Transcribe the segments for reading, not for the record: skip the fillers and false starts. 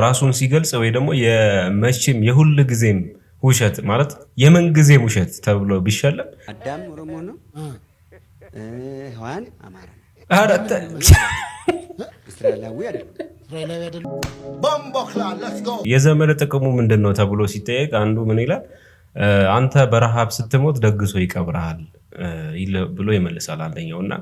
ራሱን ሲገልጽ ወይ ደግሞ የመቼም የሁሉ ጊዜም ውሸት ማለት የምን ጊዜም ውሸት ተብሎ ቢሸለም አዳም ኦሮሞ ነው ሔዋን አማራ ነው አራተ እስራኤላዊ አይደለም ቦምቦክላ ሌትስ ጎ የዘመነ ጥቅሙ ምንድነው ተብሎ ሲጠየቅ አንዱ ምን ይላል አንተ በረሃብ ስትሞት ደግሶ ይቀብራል ብሎ ይመልሳል አንደኛውና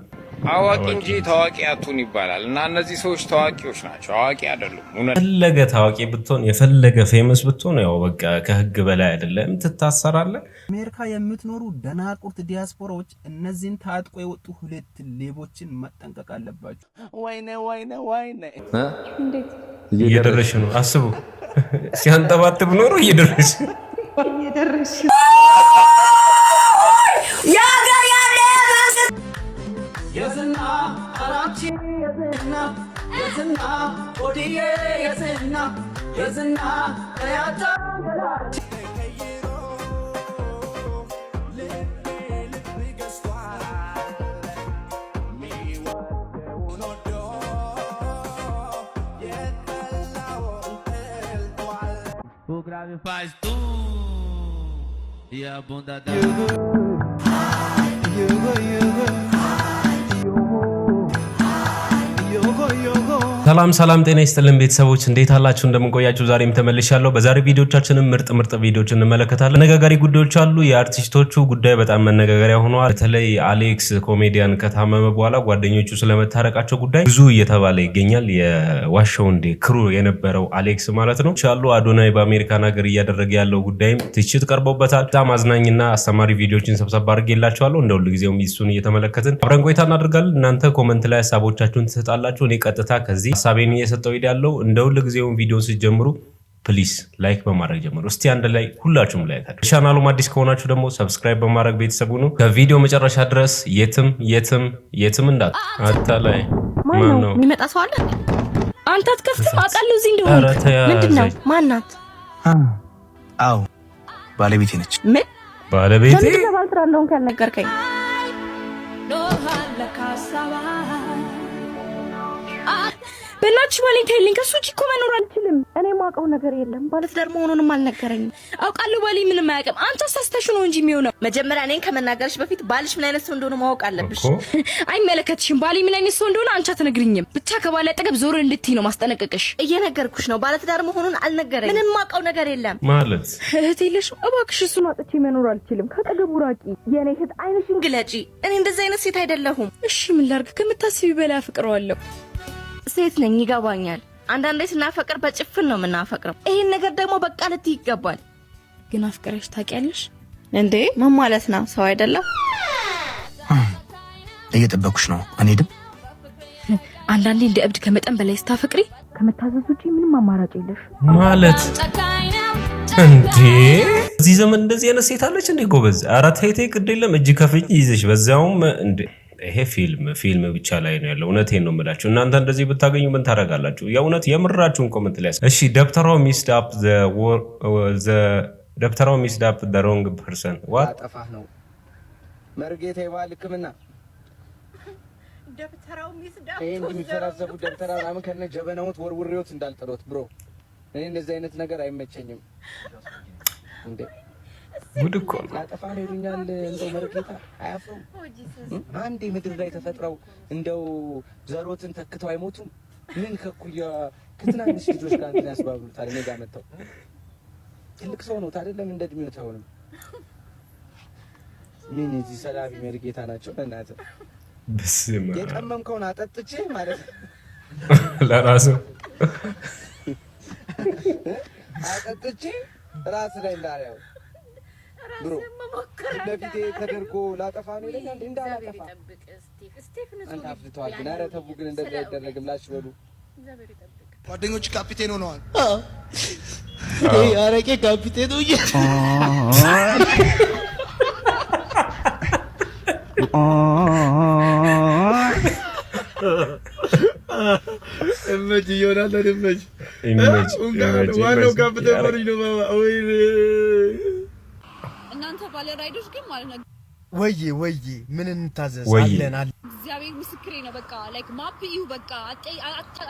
አዋቂ እንጂ ታዋቂ አቱን ይባላል እና እነዚህ ሰዎች ታዋቂዎች ናቸው አዋቂ አይደሉም የፈለገ ታዋቂ ብትሆን የፈለገ ፌመስ ብትሆን ያው በቃ ከህግ በላይ አይደለም ትታሰራለህ አሜሪካ የምትኖሩ ደናቁርት ዲያስፖራዎች እነዚህን ታጥቆ የወጡ ሁለት ሌቦችን መጠንቀቅ አለባችሁ ወይኔ እንዴት እየደረሽ ነው አስቡ ሲያንጠባጥብ ኖሮ እየደረሽ የዝና አራቺ የዝና ኦዲዬ የዝና ያታ ገላቺ O grave faz tu e a bunda da ሰላም ጤና ይስጥልን ቤተሰቦች እንዴት አላችሁ እንደምንቆያችሁ ዛሬም ተመልሻለሁ በዛሬ ቪዲዮቻችንን ምርጥ ቪዲዮችን እንመለከታለን ነጋጋሪ ጉዳዮች አሉ የአርቲስቶቹ ጉዳይ በጣም መነጋገሪያ ሆኗል በተለይ አሌክስ ኮሜዲያን ከታመመ በኋላ ጓደኞቹ ስለመታረቃቸው ጉዳይ ብዙ እየተባለ ይገኛል የዋሻው እንደ ክሩ የነበረው አሌክስ ማለት ነው ቻሉ አዶናይ በአሜሪካን ሀገር እያደረገ ያለው ጉዳይም ትችት ቀርቦበታል በጣም አዝናኝና አስተማሪ ቪዲዮችን ሰብሰብ አድርጌላችኋለሁ እንደ ሁሉ ጊዜው እሱን እየተመለከትን አብረን ቆይታ እናደርጋለን እናንተ ኮሜንት ላይ ሐሳቦቻችሁን ትሰጣላችሁ እኔ ቀጥታ ከዚህ ሐሳቤን እየሰጠው ይዳለው እንደ ሁሉ ጊዜው ቪዲዮን ሲጀምሩ ፕሊዝ ላይክ በማድረግ ጀምሩ እስቲ አንድ ላይ ሁላችሁም ላይክ አድርጉ ቻናሉም አዲስ ከሆናችሁ ደግሞ ሰብስክራይብ በማድረግ ቤተሰቡ ነው ከቪዲዮ መጨረሻ ድረስ የትም እንዳት አታላይ ማን ነው የሚመጣ ሰው አለ አንተ አትከፍትም አቃሉ እዚህ እንደሆነ ምንድነው ማናት አው ባለቤቴ ነች ምን ባለቤቴ ተባልትራ እንደሆነ ካልነገርከኝ በእናትሽ ባሌን ከይልኝ ከሱ እኮ መኖር አልችልም እኔ ማውቀው ነገር የለም ባለትዳር መሆኑንም አልነገረኝም አውቃለሁ ባሌ ምንም አያውቅም አንቺ አሳስተሽ ነው እንጂ የሚሆነው መጀመሪያ እኔን ከመናገርሽ በፊት ባልሽ ምን አይነት ሰው እንደሆነ ማወቅ አለብሽ አይመለከትሽም ባሌ ምን አይነት ሰው እንደሆነ አንቺ አትነግሪኝም ብቻ ከባሌ አጠገብ ዞር እንድትይ ነው ማስጠነቀቅሽ እየነገርኩሽ ነው ባለትዳር መሆኑን አልነገረኝም ምንም ማውቀው ነገር የለም ማለት እህቴ ልሽ እባክሽ እሱን አጥቼ መኖር አልችልም ከአጠገቡ ራቂ የኔ እህት አይንሽን ግለጪ እኔ እንደዚህ አይነት ሴት አይደለሁም እሺ ምን ላድርግ ከምታስቢ በላይ አፍቅረዋለሁ ሴት ነኝ ይገባኛል አንዳንዴ ስናፈቅር በጭፍን ነው የምናፈቅረው ይሄን ነገር ደግሞ በቃ ልትይ ይገባል ግን አፍቅረሽ ታውቂያለሽ እንዴ ምን ማለት ነው ሰው አይደለም እየጠበኩሽ ነው አንሄድም አንዳንዴ እንደ እብድ ከመጠን በላይ ስታፈቅሪ ከመታዘዝ ውጪ ምንም አማራጭ የለሽ ማለት እንዴ እዚህ ዘመን እንደዚህ አይነት ሴት አለች እንዴ ጎበዝ ኧረ ተይ ግድ የለም እጅ ከፍንጅ ይዘሽ በዛውም እንዴ ይሄ ፊልም ብቻ ላይ ነው ያለው እውነቴን ነው የምላችሁ እናንተ እንደዚህ ብታገኙ ምን ታረጋላችሁ የእውነት የምራችሁን ኮሜንት ላይ እሺ ደብተራው ሚስድ አፕ the wrong person what አጠፋህ ነው መርጌታ ይባልክምና ደብተራው ሚስድ አፕ የሚፈራዘቡ ደብተራ ምናምን ከነ ጀበናውት ወርውሬውት እንዳልጠሎት ብሮ እኔ እንደዚህ አይነት ነገር አይመቸኝም እንዴ ጉድ እኮ አጠፋ ነው ይሉኛል እንደው መርጌታ አያፍሩም አንዴ ምድር ላይ ተፈጥረው እንደው ዘሮትን ተክተው አይሞቱም ምን ከኩያ ከትናንሽ ልጆች ጋር ያስባብሉታል እኔ ጋር መጣው ትልቅ ሰው ነው አይደለም እንደ እድሜው ታውንም ምን እዚህ ሰላቢ መርጌታ ናቸው እናንተ በስመ አብ የቀመምከውን አጠጥቼ ማለት ለራሱ አጠጥቼ ራስ ላይ እንዳለው ብሮ ለፊቴ ተደርጎ ላጠፋ ነው ይለኛል እንዳላጠፋ አንተ አፍልተዋል ግን ኧረ ተው ግን እንደዛ አይደረግም ላሽ በሉ ጓደኞች ካፒቴን ሆነዋል አይ አረቄ ካፒቴን ነው እመጂ ይሆናል ለደመጅ ዋናው ካፒቴን ነው ባባ ወይ እናንተ ባለ ራይዶች ግን ማለት ነው ወዬ ምን እንታዘዝ አለናል እግዚአብሔር ምስክሬ ነው። በቃ ላይክ ማፕ እዩ በቃ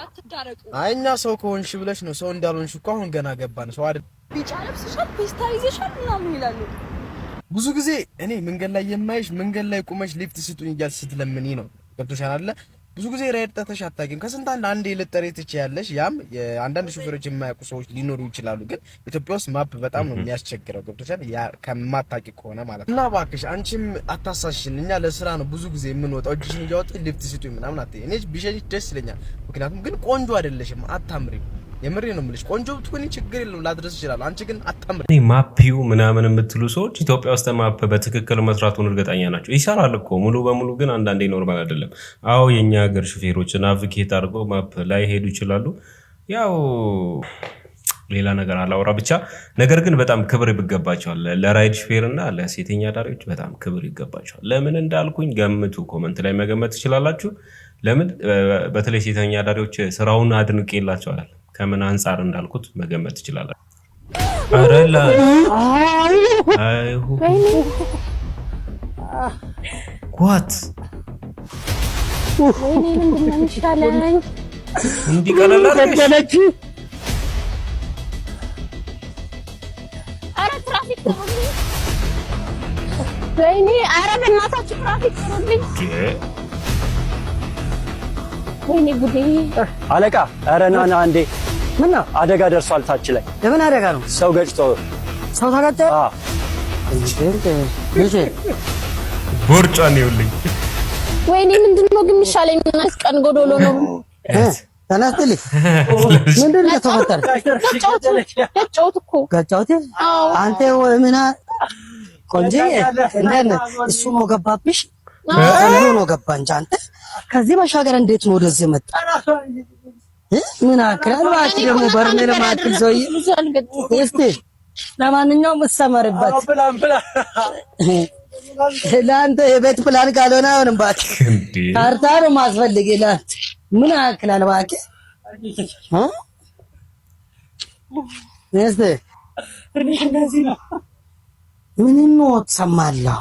አትዳረቁ። አይኛ ሰው ከሆንሽ ብለሽ ነው ሰው እንዳልሆንሽ እኮ አሁን ገና ገባን። ሰው አይደል ቢጫ ለብሰሻል ፔስታይዜሽን ምናምን ይላሉ። ብዙ ጊዜ እኔ መንገድ ላይ የማይሽ መንገድ ላይ ቁመሽ ሊፍት ስጡኝ እያልሽ ስትለምኒ ነው። ገብቶሻል አይደለ? ብዙ ጊዜ ራይድ ጠተሽ አታውቂም። ከስንት አንዴ ልጠሪ ትችያለሽ። ያም አንዳንድ ሹፌሮች የማያውቁ ሰዎች ሊኖሩ ይችላሉ። ግን ኢትዮጵያ ውስጥ ማፕ በጣም ነው የሚያስቸግረው። ገብቶሻል? ያ ከማታውቂ ከሆነ ማለት ነው። እና እባክሽ አንቺም አታሳሽን። እኛ ለስራ ነው ብዙ ጊዜ የምንወጣው። እጅሽን እያወጣሽ ሊፍት ስጡኝ ምናምን አትይ። እኔ ቢሸሽ ደስ ይለኛል። ምክንያቱም ግን ቆንጆ አይደለሽም፣ አታምሪም። የምሬ ነው የምልሽ። ቆንጆ ብትሆኚ ችግር የለውም ላድረስ ይችላል። አንቺ ግን አታምሪ። እኔ ማፒው ምናምን የምትሉ ሰዎች ኢትዮጵያ ውስጥ ማፕ በትክክል መስራቱን እርግጠኛ ናቸው። ይሰራል እኮ ሙሉ በሙሉ ግን አንዳንዴ ኖርማል አይደለም። አዎ የኛ ሀገር ሹፌሮች ናቪጌት አድርገው ማፕ ላይ ሄዱ ይችላሉ። ያው ሌላ ነገር አላወራ ብቻ። ነገር ግን በጣም ክብር ይገባቸዋል። ለራይድ ሹፌርና ለሴተኛ ዳሪዎች በጣም ክብር ይገባቸዋል። ለምን እንዳልኩኝ ገምቱ። ኮመንት ላይ መገመት ትችላላችሁ። ለምን በተለይ ሴተኛ ዳሪዎች ስራውን አድንቄላቸዋል። ከምን አንፃር እንዳልኩት መገመት ትችላላችሁ። አረላ አይሁ ጓት ወይኔ ምንድነው ይሻለኝ እንዲቀለላልሽ አረ ትራፊክ ተወልኝ ወይኔ አረ በእናታችሁ ትራፊክ ተወልኝ ወይኔ ጉዴ አለቃ አረ ና አንዴ ምን ነው አደጋ ደርሷል ታች ላይ ለምን አደጋ ነው ሰው ገጭቶ ሰው ተገጨ ቦርጫን ይውልኝ ወይኔ ምንድነው ግን ይሻለኝ መስቀን ጎዶሎ ነው ተናስተልኝ ምንድነው የተፈጠረ ገጫውት እኮ ገጫውት አንተ ምና ቆንጆ እንደነ እሱ ነው ገባብሽ ነው ገባ እንጂ አንተ ከዚህ መሻገር እንዴት ነው ወደዚህ መጣ? ምን አክራል ባክ ደግሞ በርሜል ማጥል ዘይ እስቲ ለማንኛውም እሰመርበት ለአንተ የቤት ፕላን ካልሆነ አይሆንም ባክ ካርታ ነው ማስፈልግ ይላል። ምን አክላል ባክ እስቲ እንደዚህ ነው ምን ነው ተሰማለሁ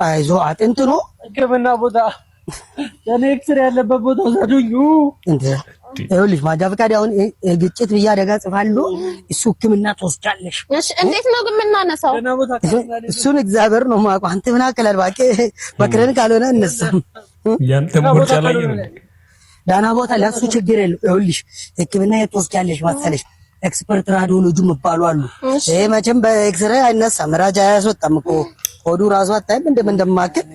አይዞ አጥንት ነው ሕክምና ቦታ የኔ ኤክስሬ ያለበት ቦታ ዘዱኝ እንዴ ይኸውልሽ ማጃ ፈቃድ አሁን ግጭት ብዬ አደጋ ጽፋለሁ። እሱ ሕክምና ትወስጃለሽ። እሺ እንዴት ነው ግን የምናነሳው? እሱን እግዚአብሔር ነው የማውቀው። አንተ ምን አከላል ባቄ በክረን ካልሆነ እነሳም ያንተ ቦርጫ ላይ ነው ዳና ቦታ ለሱ ችግር የለው። ይኸውልሽ ሕክምና ትወስጃለሽ መሰለሽ ኤክስፐርት ራዲዮሎጂ መባሉ አሉ። ይሄ መቼም በኤክስሬ አይነሳም፣ መራጃ አያስወጣም እኮ ሆዱ ራሱ አታይም እንደማከል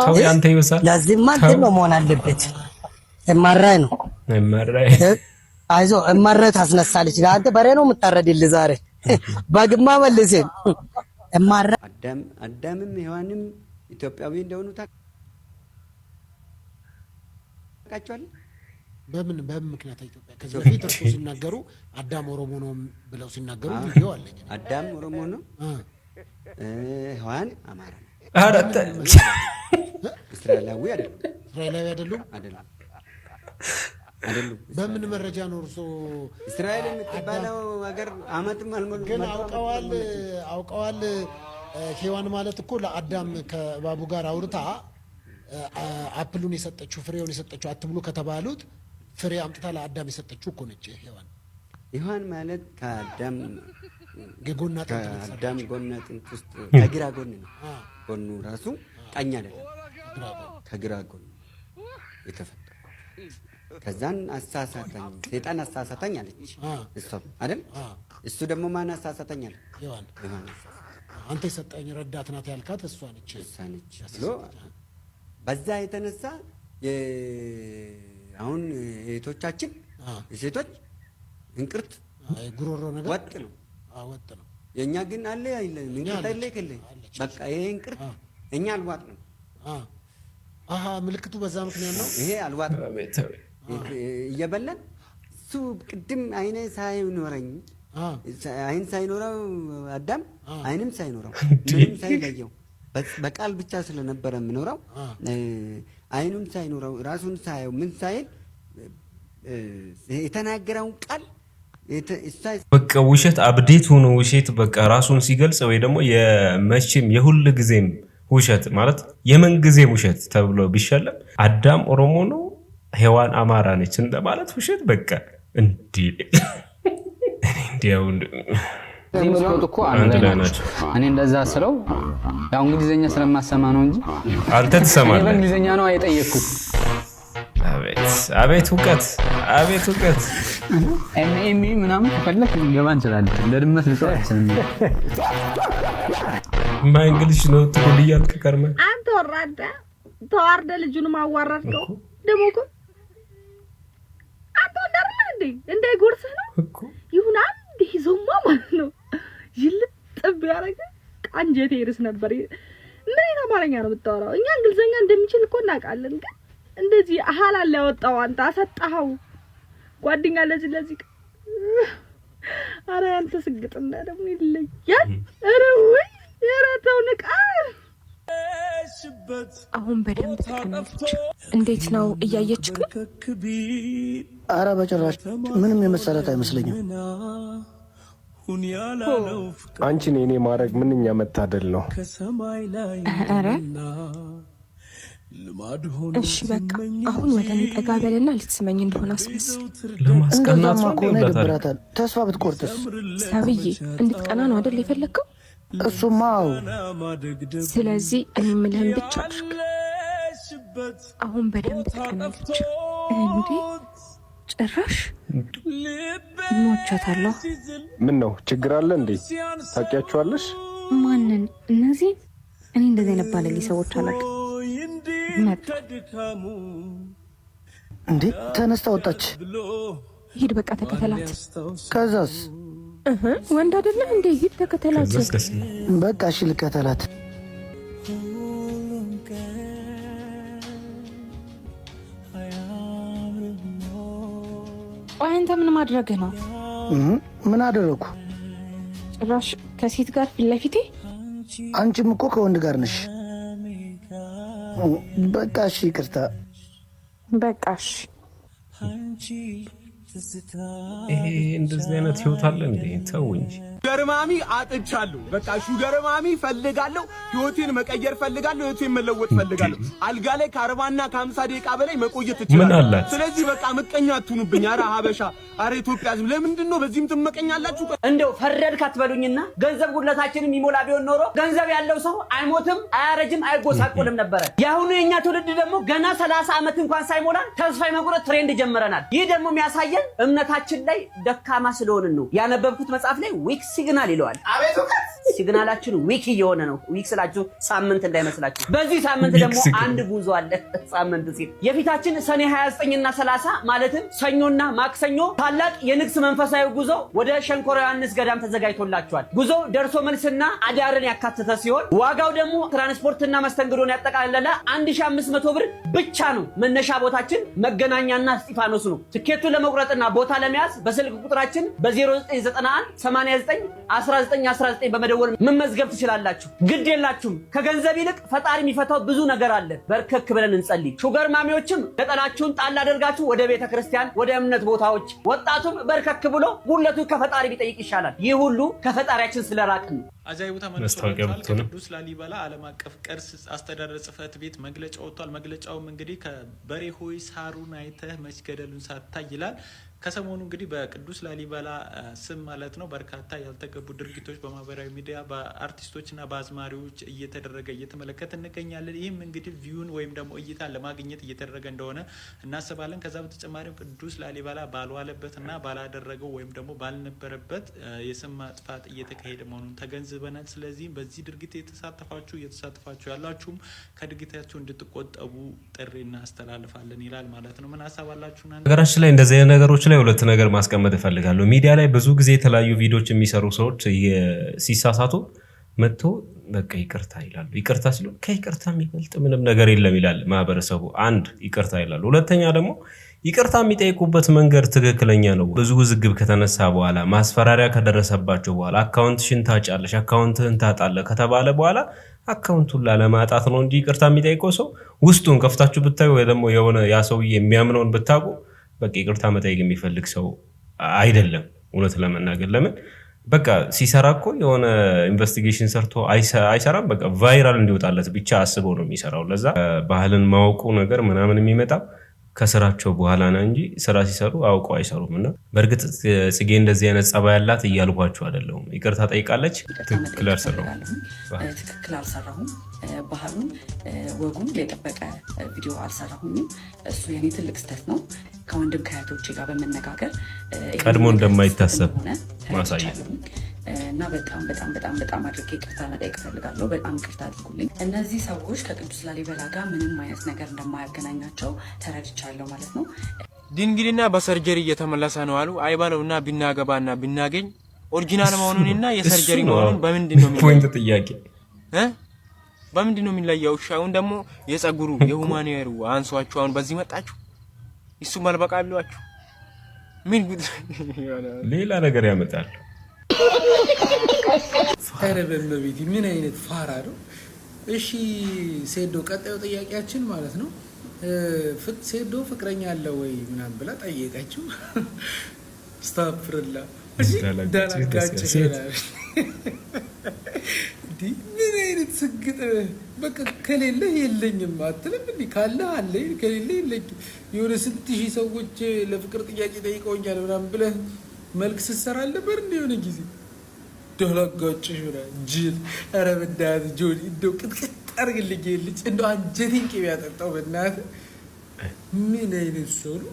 ተው ያንተ ይወሳል። ለዚህማ እንትን ነው መሆን አለበት። እማራይ ነው እማራይ አይዞ እማራይ ታስነሳለች። አንተ በሬ ነው የምታረድልህ ዛሬ ባግማ መልሴ እማራ አዳምም ሔዋንም ኢትዮጵያዊ እንደሆኑ ታውቃቸዋለህ። በምን ምክንያት ኢትዮጵያ ከዚህ በፊት እርሱ ሲናገሩ አዳም ኦሮሞ ነው ብለው ሲናገሩ ቪዲዮ አለኝ። አዳም ኦሮሞ ነው፣ ሔዋን አማራ ነው። አራተ እስራኤላዊ አይደሉም። እስራኤላዊ አይደሉም። በምን መረጃ ነው እርሱ እስራኤል የምትባለው ሀገር አመትም አልሞላም ግን አውቀዋል። ሔዋን ማለት እኮ ለአዳም ከባቡ ጋር አውርታ አፕሉን የሰጠችው ፍሬውን የሰጠችው አትብሉ ከተባሉት ፍሬ አምጥታ ለአዳም የሰጠችው እኮ ነች ሔዋን ማለት ከአዳም ጎን አጥንት ውስጥ ከግራ ጎን ነው። ጎኑ ራሱ ቀኝ አይደለም፣ ከግራ ጎን የተፈጠረ። ከዛን አሳሳተኝ ሰይጣን አሳሳተኝ አለች እሷ አይደል? እሱ ደግሞ ማን አሳሳተኝ አለ? ሔዋን አንተ የሰጠኝ ረዳት ናት ያልካት እሷ ነች ብሎ በዛ የተነሳ አሁን እህቶቻችን ሴቶች እንቅርት ጉሮሮ ነገር ወጥ ነው። የኛ ግን አለ አይደለም እንቅርት አይደለ ከለ በቃ ይሄ እንቅርት እኛ አልዋጥ ነው። ምልክቱ በዛ ምክንያት ነው። ይሄ አልዋጥ እየበላን እሱ ቅድም አይኔ ሳይኖረኝ አይን ሳይኖረው አዳም አይንም ሳይኖረው ምንም ሳይለየው በቃል ብቻ ስለነበረ የምኖረው አይኑን ሳይኖረው ራሱን ሳይው ምን ሳይል የተናገረውን ቃል በቃ ውሸት አብዴት ሆኖ ውሸት በቃ ራሱን ሲገልጽ ወይ ደግሞ የመቼም የሁል ጊዜም ውሸት ማለት የመንግዜም ውሸት ተብሎ ቢሸለም አዳም ኦሮሞ ነው ሔዋን አማራ ነች እንደማለት ውሸት በቃ እንዴ እንዴው ዲምስኮት እኮ አንድ ላይ ናቸው። እኔ እንደዛ ስለው ያው እንግሊዘኛ ስለማሰማ ነው እንጂ አንተ ትሰማለህ። በእንግሊዘኛ ነው አይጠየቅኩት። አቤት እውቀት ኤምኤም ምናምን ከፈለክ ገባ እንችላለን። ለድመት ልጽፍ አይችልም። እንግሊዝ ነው ትቆል እያልክ ከርመ አንተ ወራዳ ተዋርደ ልጁን ማዋረድከው ደሞ እኮ አንተ ወንደርም እንደ ጎርሰህ ነው ይሁን አንድ ይዞማ ማለት ነው ይልጥብ ያረገ አንጀቴ ይርስ ነበር። ምን አማርኛ ነው የምታወራው? እኛ እንግሊዘኛ እንደሚችል እኮ እናውቃለን፣ ግን እንደዚህ አሃላል ያወጣው አንተ አሰጣው ጓደኛ ለዚህ አረ አንተ ስግጥና ደግሞ ይለያል። አረ ወይ የራተው ንቃ አሁን በደንብ ተከናነች። እንዴት ነው እያየች ግን? አረ በጭራሽ ምንም የመሰረት አይመስለኝም። አንቺን እኔ ማድረግ ምንኛ መታደል ነው። አረ እሺ በቃ አሁን ወደ እኔ ጠጋ በልና ልትስመኝ እንደሆነ አስመስል። ለማስቀናት ከሆነ ይደብራታል። ተስፋ ብትቆርጥስ? ሰብዬ እንድትቀና ነው አይደል የፈለከው? እሱማው ስለዚህ እኔ የምልህን ብቻ አድርግ። አሁን በደንብ ተከናነች። እንዴ ጭራሽ ሞቻታለሁ። ምን ነው ችግር አለ እንዴ? ታውቂያቸዋለሽ? ማንን? እነዚህ እኔ እንደዚህ አይነት ባለጌ ሰዎች አላውቅም። መጣ እንዴ ተነስታ ወጣች። ሂድ በቃ ተከተላት። ከዛስ? ወንድ አይደለም እንዴ? ሂድ ተከተላት። በቃ እሺ ልከተላት። ቆይ አንተ ምን ማድረግ ነው? ምን አደረኩ? ጭራሽ ከሴት ጋር ፊት ለፊቴ? አንቺም እኮ ከወንድ ጋር ነሽ። በቃ እሺ ይቅርታ። በቃ እሺ። እንደዚህ አይነት ህይወት አለ እንዴ? ተው እንጂ። ሹገር ማሚ አጥቻለሁ። በቃ ሹገር ማሚ ፈልጋለሁ። ህይወቴን መቀየር ፈልጋለሁ። ህይወቴን መለወጥ ፈልጋለሁ። አልጋ ላይ ከ40 እና ከ50 ደቂቃ በላይ መቆየት እችላለሁ። ስለዚህ በቃ መቀኛ አትሁኑብኝ። አረ ሀበሻ፣ አረ ኢትዮጵያ ህዝብ ለምንድን ነው በዚህም ትመቀኛላችሁ? እንደው ፈረድክ አትበሉኝና ገንዘብ ጉድለታችንን የሚሞላ ቢሆን ኖሮ ገንዘብ ያለው ሰው አይሞትም፣ አያረጅም፣ አይጎሳቆልም ነበረ። የአሁኑ የኛ ትውልድ ደግሞ ገና 30 ዓመት እንኳን ሳይሞላ ተስፋ የመቁረጥ ትሬንድ ጀምረናል። ይህ ደግሞ የሚያሳየን እምነታችን ላይ ደካማ ስለሆንን ነው። ያነበብኩት መጽሐፍ ላይ ዊክ ሲግናል ይለዋል። አቤቱ ሲግናላችን ዊክ እየሆነ ነው። ዊክ ስላችሁ ሳምንት እንዳይመስላችሁ። በዚህ ሳምንት ደግሞ አንድ ጉዞ አለ። ሳምንት ሲል የፊታችን ሰኔ 29 እና 30 ማለትም ሰኞና ማክሰኞ ታላቅ የንግስ መንፈሳዊ ጉዞ ወደ ሸንኮራ ዮሐንስ ገዳም ተዘጋጅቶላችኋል። ጉዞ ደርሶ መልስና አዳርን ያካተተ ሲሆን ዋጋው ደግሞ ትራንስፖርትና መስተንግዶን ያጠቃለለ 1500 ብር ብቻ ነው። መነሻ ቦታችን መገናኛና እስጢፋኖስ ነው። ትኬቱን ለመቁረጥና ቦታ ለመያዝ በስልክ ቁጥራችን በ0991 89 1919 በመደወል መመዝገብ ትችላላችሁ። ግድ የላችሁም። ከገንዘብ ይልቅ ፈጣሪ የሚፈታው ብዙ ነገር አለ። በርከክ ብለን እንጸልይ። ሹገር ማሚዎችም ገጠናችሁን ጣል አድርጋችሁ ወደ ቤተክርስቲያን፣ ወደ እምነት ቦታዎች፣ ወጣቱም በርከክ ብሎ ጉለቱ ከፈጣሪ ቢጠይቅ ይሻላል። ይህ ሁሉ ከፈጣሪያችን ስለራቅን ነው። አጃይቡ ተመልሶ ቅዱስ ላሊበላ ዓለም አቀፍ ቅርስ አስተዳደር ጽሕፈት ቤት መግለጫ ወጥቷል። መግለጫውም እንግዲህ ከበሬ ሆይ ሳሩን አይተህ መች ገደሉን ሳታይ ይላል። ከሰሞኑ እንግዲህ በቅዱስ ላሊበላ ስም ማለት ነው በርካታ ያልተገቡ ድርጊቶች በማህበራዊ ሚዲያ በአርቲስቶችና በአዝማሪዎች እየተመለከት እንገኛለን። ይህም እንግዲህ ቪውን ወይም ደግሞ እይታን ለማግኘት እየተደረገ እንደሆነ እናስባለን። ከዛ በተጨማሪም ቅዱስ ላሊበላ ባልዋለበትና ባላደረገው ወይም ደግሞ ባልነበረበት የስም ማጥፋት እየተካሄደ መሆኑን ተገንዝበናል። ስለዚህ በዚህ ድርጊት እየተሳተፋችሁ ያላችሁም ከድርጊታችሁ እንድትቆጠቡ ጥሪ እናስተላልፋለን ይላል ማለት ነው። ምን ሀሳብ አላችሁ? ነገራችን ላይ እንደዚህ አይነት ነገሮች ላይ ሁለት ነገር ማስቀመጥ እፈልጋለሁ። ሚዲያ ላይ ብዙ ጊዜ የተለያዩ ቪዲዮዎች የሚሰሩ ሰዎች ሲሳሳቱ መጥቶ በቃ ይቅርታ ይላሉ። ይቅርታ ሲሉ ከይቅርታ የሚበልጥ ምንም ነገር የለም ይላል ማህበረሰቡ። አንድ ይቅርታ ይላሉ። ሁለተኛ ደግሞ ይቅርታ የሚጠይቁበት መንገድ ትክክለኛ ነው። ብዙ ውዝግብ ከተነሳ በኋላ ማስፈራሪያ ከደረሰባቸው በኋላ አካውንትሽን ታጫለሽ፣ አካውንትህን ታጣለህ ከተባለ በኋላ አካውንቱን ላለማጣት ነው እንጂ ይቅርታ የሚጠይቀው ሰው ውስጡን ከፍታችሁ ብታዩ ወይ ደግሞ የሆነ ያ ሰውዬ የሚያምነውን ብታውቁ በቃ ይቅርታ መጠየቅ የሚፈልግ ሰው አይደለም። እውነት ለመናገር ለምን በቃ ሲሰራ እኮ የሆነ ኢንቨስቲጌሽን ሰርቶ አይሰራም። በቃ ቫይራል እንዲወጣለት ብቻ አስበው ነው የሚሰራው። ለዛ ባህልን ማወቁ ነገር ምናምን የሚመጣው ከስራቸው በኋላ ነው እንጂ ስራ ሲሰሩ አውቀው አይሰሩም። እና በእርግጥ ጽጌ እንደዚህ አይነት ጸባይ ያላት እያልኳችሁ አይደለም። ይቅርታ ጠይቃለች። ትክክል አልሰራሁም፣ ባህሉን ወጉን የጠበቀ ቪዲዮ አልሰራሁም። እሱ የኔ ትልቅ ስህተት ነው። ከወንድም ከእህቶቼ ጋር በመነጋገር ቀድሞ እንደማይታሰብ ማሳየት እና በጣም በጣም በጣም በጣም አድርጌ ይቅርታ መጠየቅ እፈልጋለሁ። በጣም ይቅርታ አድርጉልኝ። እነዚህ ሰዎች ከቅዱስ ላሊበላ ጋር ምንም አይነት ነገር እንደማያገናኛቸው ተረድቻለሁ ማለት ነው። ድንግልና በሰርጀሪ እየተመለሰ ነው አሉ አይባለውና ቢናገባና ቢናገኝ ኦሪጂናል መሆኑንና የሰርጀሪ መሆኑን በምንድን ነው ፖይንት ጥያቄ በምንድን ነው የሚለየው? አሁን ደግሞ የጸጉሩ የሁማኒየሩ አንሷችሁ አሁን በዚህ መጣችሁ እሱ መልበቃ አሏችሁ ምን ጉድ ሌላ ነገር ያመጣል። ፈረበበቤት ምን አይነት ፋራ ነው? እሺ ሴዶ ቀጣዩ ጥያቄያችን ማለት ነው ሴዶ ፍቅረኛ አለ ወይ ምናምን ብላ ጠየቀችው። ስታፍርላ እሺ ዳላጋጭ ይላል። ምን አይነት ስግጥ በቃ ከሌለ የለኝም አትልም እንዴ? ካለ አለ ከሌለ የለኝም። የሆነ ስንት ሺህ ሰዎች ለፍቅር ጥያቄ ጠይቀውኛል ምናምን ብለህ መልክ ስትሰራ ነበር እንደ የሆነ ጊዜ ዳላጋጭሽ ምናምን ጅል። ኧረ በእናትህ ጆኒ እንደው ቅጥቅጥ አድርግልኝ ልጅ እንደው አንጀቴን ቅቤ ያጠጣው በእናትህ። ምን አይነት ሰው ነው?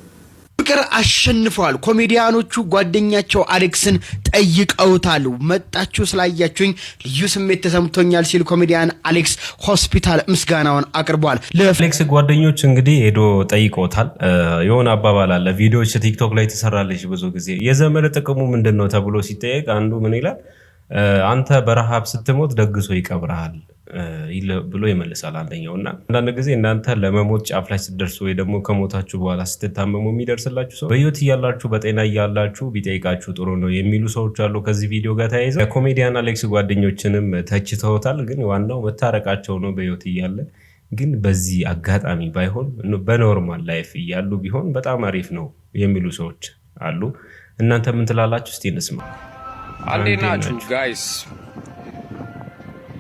ፍቅር አሸንፈዋል። ኮሜዲያኖቹ ጓደኛቸው አሌክስን ጠይቀውታል። መጣችሁ ስላያችሁኝ ልዩ ስሜት ተሰምቶኛል ሲል ኮሜዲያን አሌክስ ሆስፒታል ምስጋናውን አቅርቧል። ለአሌክስ ጓደኞች እንግዲህ ሄዶ ጠይቀውታል። የሆነ አባባል አለ ቪዲዮዎች ቲክቶክ ላይ ተሰራለች ብዙ ጊዜ የዘመድ ጥቅሙ ምንድነው ተብሎ ሲጠየቅ አንዱ ምን ይላል? አንተ በረሃብ ስትሞት ደግሶ ይቀብርሃል ብሎ ይመልሳል አንደኛው። እና አንዳንድ ጊዜ እናንተ ለመሞት ጫፍ ላይ ስትደርሱ ወይ ደግሞ ከሞታችሁ በኋላ ስትታመሙ የሚደርስላችሁ ሰው በህይወት እያላችሁ በጤና እያላችሁ ቢጠይቃችሁ ጥሩ ነው የሚሉ ሰዎች አሉ። ከዚህ ቪዲዮ ጋር ተያይዘው የኮሜዲያን አሌክስ ጓደኞችንም ተችተውታል። ግን ዋናው መታረቃቸው ነው በህይወት እያለ። ግን በዚህ አጋጣሚ ባይሆን በኖርማል ላይፍ እያሉ ቢሆን በጣም አሪፍ ነው የሚሉ ሰዎች አሉ። እናንተ ምን ትላላችሁ? እስቲ እንስማ። አንዴ ናችሁ ጋይስ።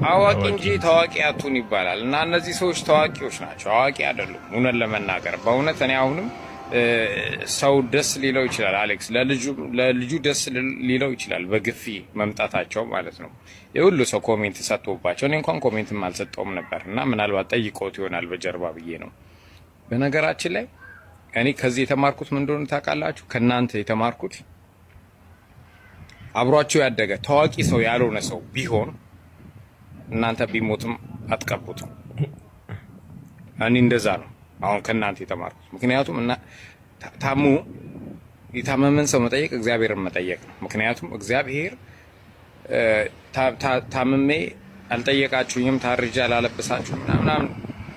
አዋቂ እንጂ ታዋቂ አቱን ይባላል። እና እነዚህ ሰዎች ታዋቂዎች ናቸው፣ አዋቂ አይደሉም። እውነት ለመናገር በእውነት እኔ አሁንም ሰው ደስ ሊለው ይችላል። አሌክስ ለልጁ ደስ ሊለው ይችላል በግፊ መምጣታቸው ማለት ነው። የሁሉ ሰው ኮሜንት ሰጥቶባቸው እኔ እንኳን ኮሜንትም አልሰጠውም ነበር እና ምናልባት ጠይቆት ይሆናል በጀርባ ብዬ ነው። በነገራችን ላይ እኔ ከዚህ የተማርኩት ምን እንደሆነ ታውቃላችሁ? ከእናንተ የተማርኩት አብሯቸው ያደገ ታዋቂ ሰው ያልሆነ ሰው ቢሆን እናንተ ቢሞትም አትቀቡትም። እኔ እንደዛ ነው አሁን ከእናንተ የተማርኩት። ምክንያቱም እና የታመመን ሰው መጠየቅ እግዚአብሔርን መጠየቅ ነው። ምክንያቱም እግዚአብሔር ታምሜ አልጠየቃችሁኝም፣ ታርጄ አላለበሳችሁም ምናምን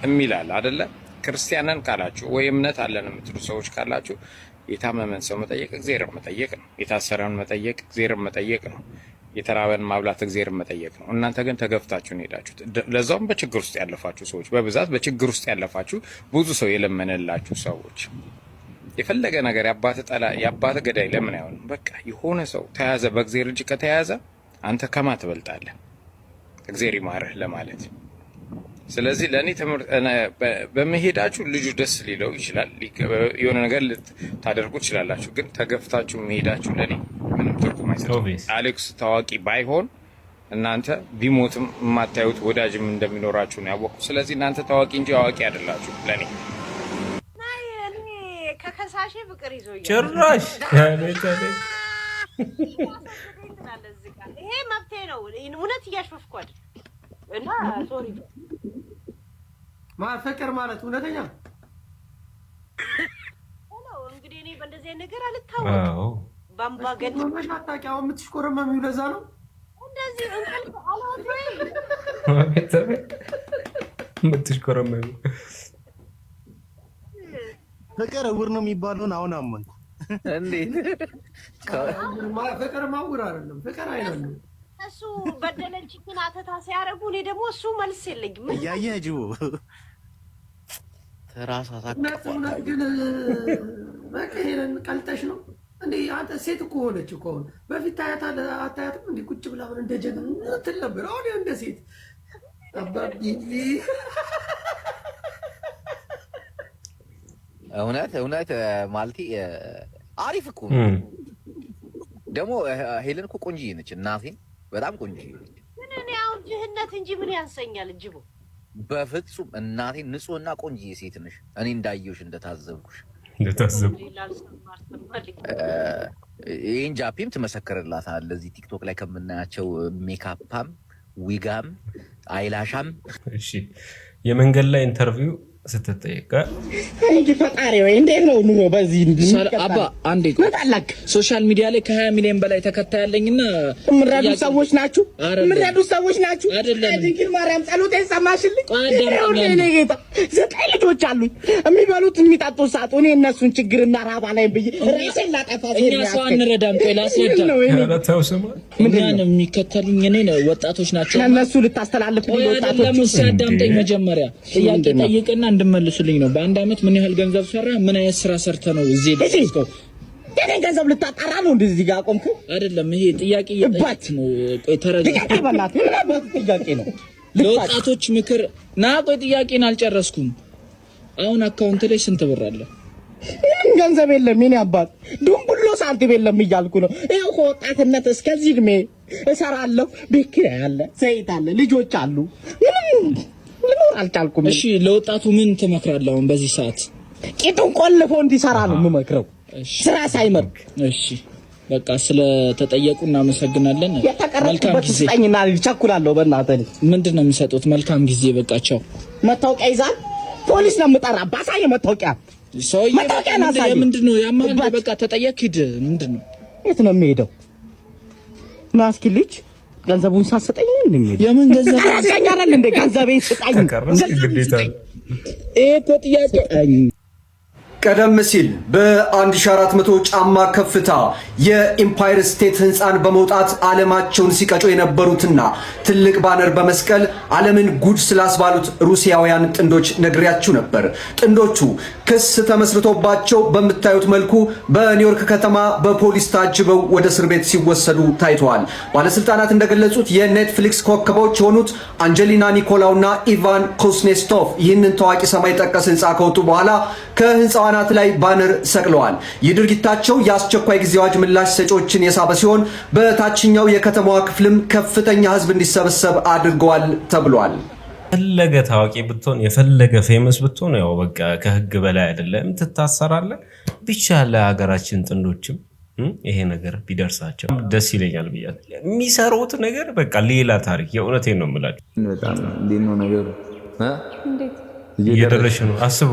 የሚላል አይደለ? ክርስቲያንን ካላችሁ ወይ እምነት አለን የምትሉ ሰዎች ካላችሁ የታመመን ሰው መጠየቅ እግዚአብሔርን መጠየቅ ነው። የታሰረን መጠየቅ እግዚአብሔርን መጠየቅ ነው። የተራበን ማብላት እግዚአብሔርን መጠየቅ ነው። እናንተ ግን ተገፍታችሁ ነው ሄዳችሁት። ለዛውም በችግር ውስጥ ያለፋችሁ ሰዎች፣ በብዛት በችግር ውስጥ ያለፋችሁ ብዙ ሰው የለመነላችሁ ሰዎች የፈለገ ነገር የአባት ገዳይ ለምን አይሆንም? በቃ የሆነ ሰው ተያዘ በእግዚአብሔር እጅ ከተያዘ አንተ ከማ ትበልጣለህ? እግዚአብሔር ይማርህ ለማለት። ስለዚህ ለእኔ በመሄዳችሁ ልጁ ደስ ሊለው ይችላል፣ የሆነ ነገር ልታደርጉ ትችላላችሁ። ግን ተገፍታችሁ መሄዳችሁ ለእኔ ምንም ትርጉም አይሰጥም። አሌክስ ታዋቂ ባይሆን እናንተ ቢሞትም የማታዩት ወዳጅም እንደሚኖራችሁ ነው ያወቅኩት። ስለዚህ እናንተ ታዋቂ እንጂ አዋቂ አይደላችሁ ለእኔ። ከከሳሼ ፍቅር ይዞኛል ጭራሽ ይሄ መብቴ ነው። እውነት እያሾፍኩ አይደል? እና ሶሪ ፍቅር ማለት እውነተኛ እንግዲህ እኔ በእንደዚህ ነገር አልታወቅም። ባምባገን መሻታቂያው የምትሽኮረመሚው ለዛ ነው እንደዚህ እንቅልፍ አላወጣኝ የምትሽኮረመሚው። ፍቅር እውር ነው የሚባለውን አሁን አመንኩ። እንዴት ፍቅር ማውር አይደለም፣ ፍቅር አይደለም። እሱ በደለችኝን አተታ ሲያደርጉ እኔ ደግሞ እሱ መልስ የለኝም። እያየህ ጅቡ ተራሳ ታቀፋ ግን በቃ ይሄን ቀልጠሽ ነው እንዴ አንተ ሴት እኮ ሆነች እኮ በፊት ታያታለህ አታያትም እንዴ ቁጭ ብላ ምን እንደጀነነ ተለብረ አሁን እንደ ሴት አባቢ እውነት ማለቴ አሪፍ እኮ ደግሞ ሄለን እኮ ቆንጆዬ ነች እናቴ በጣም ቆንጆዬ ነች ምን እኔ አሁን ጅህነት እንጂ ምን ያንሰኛል ጅቦ በፍጹም እናቴ ንጹህና ቆንጆዬ ሴት ነሽ እኔ እንዳየሁሽ እንደታዘብኩሽ ይሄን ጃፒም ትመሰክርላታል ለዚህ ቲክቶክ ላይ ከምናያቸው ሜካፓም ዊጋም አይላሻም እሺ የመንገድ ላይ ኢንተርቪው ስትጠይቀ እንጂ ፈጣሪ ወይ እንዴት ነው ኑሮ በዚህ አባ አንዴ መጣላክ ሶሻል ሚዲያ ላይ ከ20 ሚሊዮን በላይ ተከታይ ያለኝና ምራዱ ሰዎች ናችሁ አይደለም ድንግል ማርያም ጸሎት ይሰማሽልኝ እኔ ጌታ 9 ልጆች አሉኝ የሚበሉት የሚጠጡት ሳጡ እኔ እነሱን ችግርና ራባ ላይ ብዬ ራሴን ላጠፋ እኛ ሰው አንረዳም ቆይ ላስረዳ ታው ሰማ ምንድነው የሚከተሉኝ እኔ ነው ወጣቶች ናቸው እነሱ ልታስተላልፉ ወጣቶች ለምን ሲያዳምጠኝ መጀመሪያ ጥያቄ ጠይቀና እንድመልሱልኝ ነው በአንድ አመት ምን ያህል ገንዘብ ሰራ ምን አይነት ስራ ሰርተ ነው እዚህ ደስከው እኔ ገንዘብ ልታጣራ ነው እንደዚህ ጋር ቆምኩ አይደለም ይሄ ጥያቄ እየጠየቅ ነው ቆይ ተረጋጋ ጥያቄ ነው ለወጣቶች ምክር ና ቆይ ጥያቄን አልጨረስኩም አሁን አካውንት ላይ ስንት ብር አለ ገንዘብ የለም ምን ያባል ዱምብሎ ሳንቲም የለም እያልኩ ነው ይሄው ከወጣትነት እስከዚህ እድሜ እሰራለሁ ቤት ኪራይ አለ ዘይት አለ ልጆች አሉ ልኖር አልቻልኩም እሺ ለወጣቱ ምን ትመክራለህ አሁን በዚህ ሰዓት ቂጡን ቆልፎ እንዲሰራ ነው የምመክረው ስራ ሳይመርክ እሺ በቃ ስለተጠየቁ እናመሰግናለን መልካም ጊዜ ስጠኝና ልቸኩላለሁ በእናትህ ምንድነው የሚሰጡት መልካም ጊዜ በቃቸው መታወቂያ ይዛል ፖሊስ ነው የምጠራ ባሳየ መታወቂያ ሰውዬ ምንድነው ያማል በቃ ተጠየቅ ሂድ ምንድነው የት ነው የሚሄደው ናስኪ ልጅ ገንዘቡን ሳሰጠኝ እንደሚሄድ የምን ገንዘብ ያስኛል እንደ ገንዘቤን ስጠኝ ግዴታ እኮ ጥያቄ ቀደም ሲል በ1400 ጫማ ከፍታ የኢምፓየር ስቴት ህንፃን በመውጣት ዓለማቸውን ሲቀጩ የነበሩትና ትልቅ ባነር በመስቀል ዓለምን ጉድ ስላስባሉት ሩሲያውያን ጥንዶች ነግሬያችሁ ነበር። ጥንዶቹ ክስ ተመስርቶባቸው በምታዩት መልኩ በኒውዮርክ ከተማ በፖሊስ ታጅበው ወደ እስር ቤት ሲወሰዱ ታይተዋል። ባለስልጣናት እንደገለጹት የኔትፍሊክስ ኮከቦች የሆኑት አንጀሊና ኒኮላውና ኢቫን ኩዝኔትሶቭ ይህንን ታዋቂ ሰማይ ጠቀስ ህንፃ ከወጡ በኋላ ከህንፃው አናት ላይ ባነር ሰቅለዋል። ይህ ድርጊታቸው የአስቸኳይ ጊዜ አዋጅ ምላሽ ሰጪዎችን የሳበ ሲሆን በታችኛው የከተማዋ ክፍልም ከፍተኛ ህዝብ እንዲሰበሰብ አድርገዋል ተብሏል። የፈለገ ታዋቂ ብትሆን የፈለገ ፌመስ ብትሆን ያው በቃ ከህግ በላይ አይደለም ትታሰራለህ። ብቻ ለሀገራችን ጥንዶችም ይሄ ነገር ቢደርሳቸው ደስ ይለኛል ብያለሁ። የሚሰሩት ነገር በቃ ሌላ ታሪክ የእውነቴን ነው የምላችሁ። በጣም እንዴት ነው ነገሩ እየደረሽ ነው አስቡ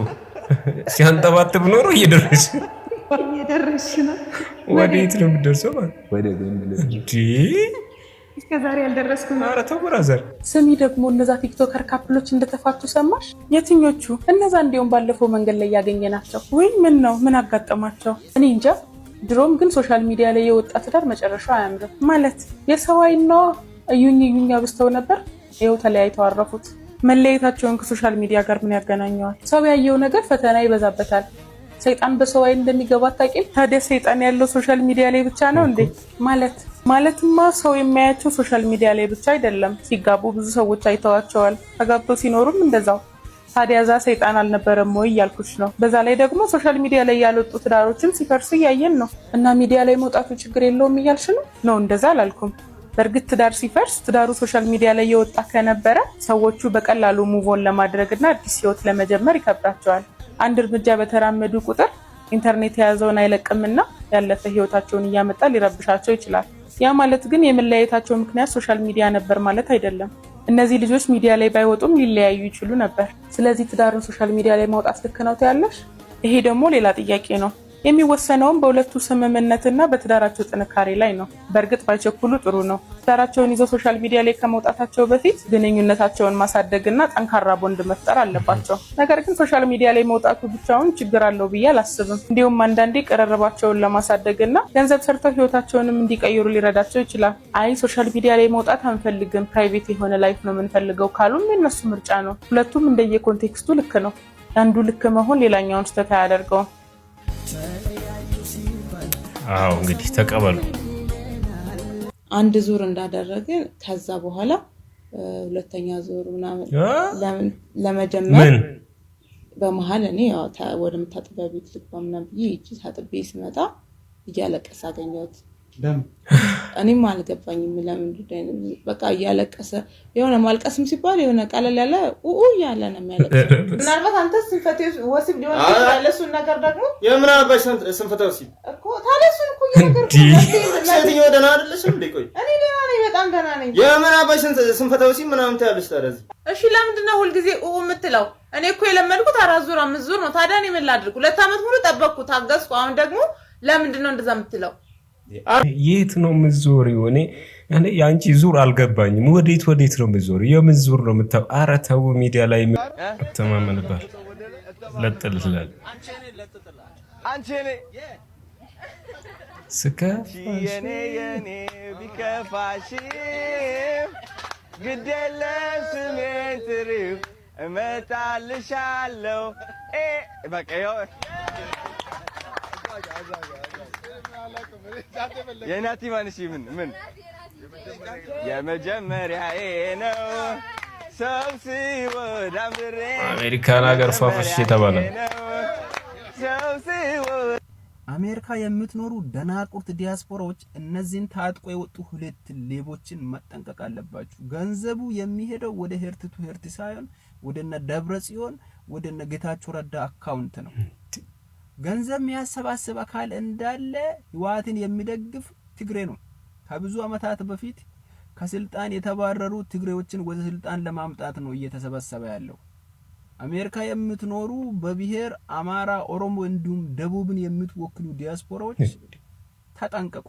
ሲያንጠባጥብ ኖሮ እየደረሽ ነው ወዴት ነው የምትደርሰው ወደ ገንድ እስከዛሬ ያልደረስኩም ኧረ ተው ብራዘር ስሚ ደግሞ እነዛ ቲክቶከር ካፕሎች እንደተፋቱ ሰማሽ የትኞቹ እነዛ እንዲያውም ባለፈው መንገድ ላይ ያገኘናቸው ወይ ምን ነው ምን አጋጠማቸው እኔ እንጃ ድሮም ግን ሶሻል ሚዲያ ላይ የወጣ ትዳር መጨረሻው አያምርም ማለት የሰው አይን ነው እዩኝ አብስተው ነበር ይኸው ተለያይተው አረፉት መለየታቸውን ከሶሻል ሚዲያ ጋር ምን ያገናኘዋል ሰው ያየው ነገር ፈተና ይበዛበታል ሰይጣን በሰው አይን እንደሚገባ ታውቂም ታዲያ ሰይጣን ያለው ሶሻል ሚዲያ ላይ ብቻ ነው እንዴ ማለትማ ሰው የሚያያቸው ሶሻል ሚዲያ ላይ ብቻ አይደለም ሲጋቡ ብዙ ሰዎች አይተዋቸዋል ተጋብተው ሲኖሩም እንደዛው ታዲያ ዛ ሰይጣን አልነበረም ወይ ያልኩሽ ነው በዛ ላይ ደግሞ ሶሻል ሚዲያ ላይ ያልወጡ ትዳሮችን ሲፈርሱ ያየን ነው እና ሚዲያ ላይ መውጣቱ ችግር የለውም እያልሽ ነው እንደዛ አላልኩም በርግጥ ትዳር ሲፈርስ ትዳሩ ሶሻል ሚዲያ ላይ የወጣ ከነበረ ሰዎቹ በቀላሉ ሙቭ ኦን ለማድረግና አዲስ ህይወት ለመጀመር ይከብዳቸዋል አንድ እርምጃ በተራመዱ ቁጥር ኢንተርኔት ያዘውን አይለቅምና ያለፈ ህይወታቸውን እያመጣ ሊረብሻቸው ይችላል ያ ማለት ግን የመለያየታቸው ምክንያት ሶሻል ሚዲያ ነበር ማለት አይደለም እነዚህ ልጆች ሚዲያ ላይ ባይወጡም ሊለያዩ ይችሉ ነበር ስለዚህ ትዳሩን ሶሻል ሚዲያ ላይ ማውጣት ልክ ነው ታያለሽ ይሄ ደግሞ ሌላ ጥያቄ ነው የሚወሰነውም በሁለቱ ስምምነትና በትዳራቸው ጥንካሬ ላይ ነው በርግጥ ባይቸኩሉ ጥሩ ነው ትዳራቸውን ይዘው ሶሻል ሚዲያ ላይ ከመውጣታቸው በፊት ግንኙነታቸውን ማሳደግና ጠንካራ ቦንድ መፍጠር አለባቸው ነገር ግን ሶሻል ሚዲያ ላይ መውጣቱ ብቻውን ችግር አለው ብዬ አላስብም እንዲሁም አንዳንዴ ቅርርባቸውን ለማሳደግና ገንዘብ ሰርተው ህይወታቸውንም እንዲቀይሩ ሊረዳቸው ይችላል አይ ሶሻል ሚዲያ ላይ መውጣት አንፈልግም ፕራይቬት የሆነ ላይፍ ነው የምንፈልገው ካሉም የነሱ ምርጫ ነው ሁለቱም እንደየኮንቴክስቱ ልክ ነው አንዱ ልክ መሆን ሌላኛውን ስህተት አያደርገውም አዎ እንግዲህ ተቀበሉ። አንድ ዙር እንዳደረግን ከዛ በኋላ ሁለተኛ ዙር ምናምን ለመጀመር በመሃል እኔ ያው ወደ መታጠቢያ ቤት ልግባ ምናምን ብዬ እጅ ታጥቤ ስመጣ እያለቀሰ አገኘሁት። እኔም አልገባኝም ለምን በቃ እያለቀሰ የሆነ ማልቀስም ሲባል የሆነ ቀለል ያለ ያለ ነው የሚያለቅሰው። ምናልባት አንተ ስንፈቴ ወሲብ ሊሆን ይችላል። እሱን ነገር ደግሞ የምን አባሽ ስንፈቴ ወሲብ እኮ ታዲያ እሱን እኮ ነገር ሴትዮ ደህና አይደለሽም እንዴ? ቆይ እኔ ደህና ነኝ፣ በጣም ደህና ነኝ። የምን አባሽ ስንፈቴ ወሲብ ምናምን ታያለሽ ታዲያ? እሺ ለምንድን ነው ሁልጊዜ የምትለው? እኔ እኮ የለመድኩት 4 ዙር 5 ዙር ነው። ታዲያ እኔ ምን ላድርግ? 2 አመት ሙሉ ጠበቅኩ፣ ታገስኩ። አሁን ደግሞ ለምንድን ነው እንደዛ የምትለው? የት ነው የምትዞሪው? እኔ ያንቺ ዙር አልገባኝም። ወዴት ነው የምትዞሪው? የምን ዙር ነው የምታው? ኧረ ተው፣ ሚዲያ ላይ ተማመንባል ለጥልላል። አንቺ እኔ ስከፋሽ የኔ ቢከፋሽ ግዴለሽ ስሜን ትሪው እመጣልሻለሁ በቃ የናቲ ማንሽ ምን የመጀመሪያዬ ነው ሰው ሲወድ አምሬ አሜሪካን ሀገር ፋፍሽ የተባለ አሜሪካ የምትኖሩ ደናቁርት ዲያስፖራዎች እነዚህን ታጥቆ የወጡ 2 ሌቦችን መጠንቀቅ አለባችሁ። ገንዘቡ የሚሄደው ወደ ሄርት ቱ ሄርት ሳይሆን ወደነ ደብረጽዮን ወደነ ጌታቸው ረዳ አካውንት ነው። ገንዘብ የሚያሰባስብ አካል እንዳለ ህወሓትን የሚደግፍ ትግሬ ነው። ከብዙ አመታት በፊት ከስልጣን የተባረሩ ትግሬዎችን ወደ ስልጣን ለማምጣት ነው እየተሰበሰበ ያለው። አሜሪካ የምትኖሩ በብሔር አማራ፣ ኦሮሞ እንዲሁም ደቡብን የምትወክሉ ዲያስፖራዎች ተጠንቀቁ።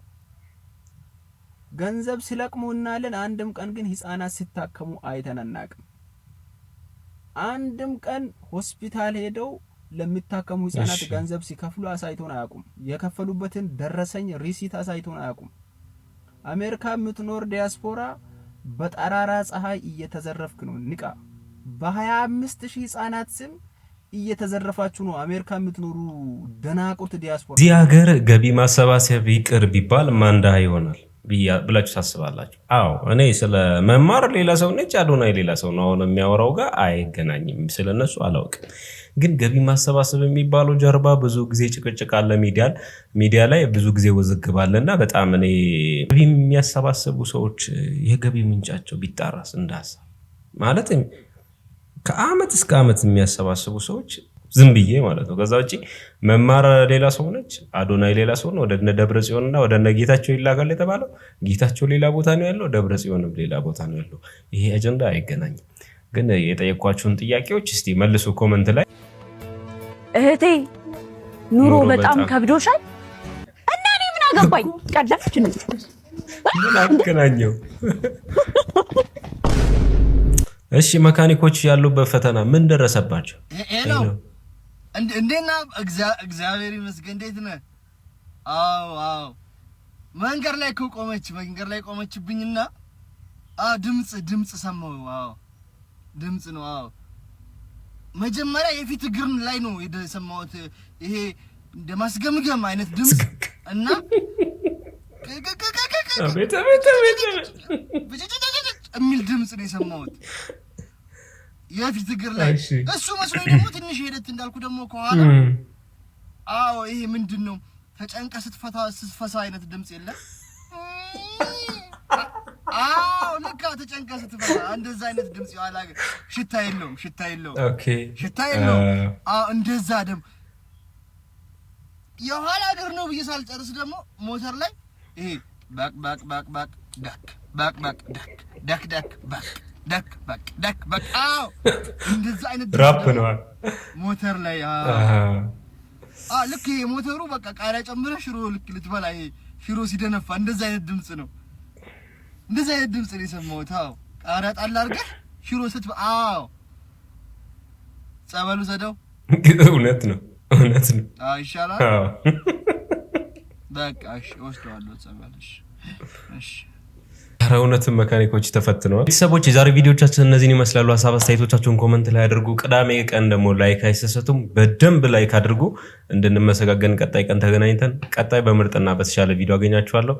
ገንዘብ ሲለቅሙናለን አንድም ቀን ግን ህፃናት ሲታከሙ አይተናናቅም። አንድም ቀን ሆስፒታል ሄደው ለሚታከሙ ህፃናት ገንዘብ ሲከፍሉ አሳይቶን አያውቁም። የከፈሉበትን ደረሰኝ ሪሲት አሳይቶን አያውቁም። አሜሪካ የምትኖር ዲያስፖራ በጠራራ ፀሐይ እየተዘረፍክ ነው። ንቃ። በ25000 ህፃናት ስም እየተዘረፋችሁ ነው። አሜሪካ የምትኖሩ ደናቁርት ዲያስፖራ። እዚህ ሀገር ገቢ ማሰባሰብ ይቅር ቢባል ማንዳ ይሆናል ብላችሁ ታስባላችሁ? አዎ እኔ ስለ መማር ሌላ ሰው ነች፣ አዶናይ ሌላ ሰው ነው። አሁን የሚያወራው ጋር አይገናኝም። ስለነሱ አላውቅም። ግን ገቢ ማሰባሰብ የሚባለው ጀርባ ብዙ ጊዜ ጭቅጭቅ አለ። ሚዲያ ላይ ብዙ ጊዜ ውዝግብ አለና በጣም እኔ ገቢ የሚያሰባስቡ ሰዎች የገቢ ምንጫቸው ቢጣራስ እንዳሳብ ማለት ከአመት እስከ አመት የሚያሰባስቡ ሰዎች ዝም ብዬ ማለት ነው። ከዛ ውጪ መማር ሌላ ሰው ነች፣ አዶናይ ሌላ ሰው ነው። ወደነ ደብረጽዮንና ወደነ ጌታቸው ይላጋል የተባለው ጌታቸው ሌላ ቦታ ነው ያለው፣ ደብረጽዮንም ሌላ ቦታ ነው ያለው። ይሄ አጀንዳ አይገናኝም። ግን የጠየኳችሁን ጥያቄዎች እስቲ መልሱ ኮሜንት ላይ። እህቴ ኑሮ በጣም ከብዶሻል እና እኔ ምን አገባኝ? ቀለፍች ነው ምን አገናኘው? እሺ መካኒኮች ያሉበት ፈተና ምን ደረሰባቸው? ሄሎ እንዴና እግዚአብሔር ይመስገን። እንዴት ነህ? አዎ መንገድ ላይ ቆመችብኝና ድምጽ ሰማሁ። አዎ ድምጽ ነው። አዎ መጀመሪያ የፊት እግር ላይ ነው የሰማሁት። ይሄ እንደማስገምገም አይነት ድምጽ እና የሚል ድምጽ ነው የሰማሁት የፊት እግር ላይ። እሱ መስሎኝ ደግሞ ትንሽ ሄደት እንዳልኩ ደግሞ ከኋላ አዎ ይሄ ምንድነው ተጨንቀ ስትፈሳ አይነት ድምጽ የለም? አዎ ልካ ተጨንቀ ስትፈሳ እንደዛ አይነት ድምጽ ያላ ሽታ የለውም። ኦኬ ሽታ የለውም። አዎ እንደዛ ደግሞ የኋላ እግር ነው ብዬ ሳልጨርስ ደግሞ ሞተር ላይ ይሄ ባክ ዳክ አዎ እንደዛ አይነት ራፕ ነው ሞተር ላይ። ልክ ይሄ ሞተሩ በቃ ቃሪያ ጨምረህ ሽሮ ልክ ልትበላ ይሄ ሽሮ ሲደነፋ እንደዛ አይነት ድምጽ ነው። እንደዛ አይነት ድምጽ ነው የሰማሁት። አዎ ቃሪያ ጣል አድርገህ ሽሮ ስትበላ። አዎ ጸበሉ ሰደው እውነት ነው። አዎ ይሻላል። በቃ እሺ ወስደዋለሁ ጸበልሽ። እሺ ኧረ እውነትም መካኒኮች ተፈትነዋል። ቤተሰቦች የዛሬ ቪዲዮቻችን እነዚህን ይመስላሉ። ሀሳብ አስተያየቶቻችሁን ኮመንት ላይ አድርጉ። ቅዳሜ ቀን ደግሞ ላይክ አይሰሰቱም፣ በደንብ ላይክ አድርጉ። እንድንመሰጋገን ቀጣይ ቀን ተገናኝተን ቀጣይ በምርጥና በተሻለ ቪዲዮ አገኛችኋለሁ።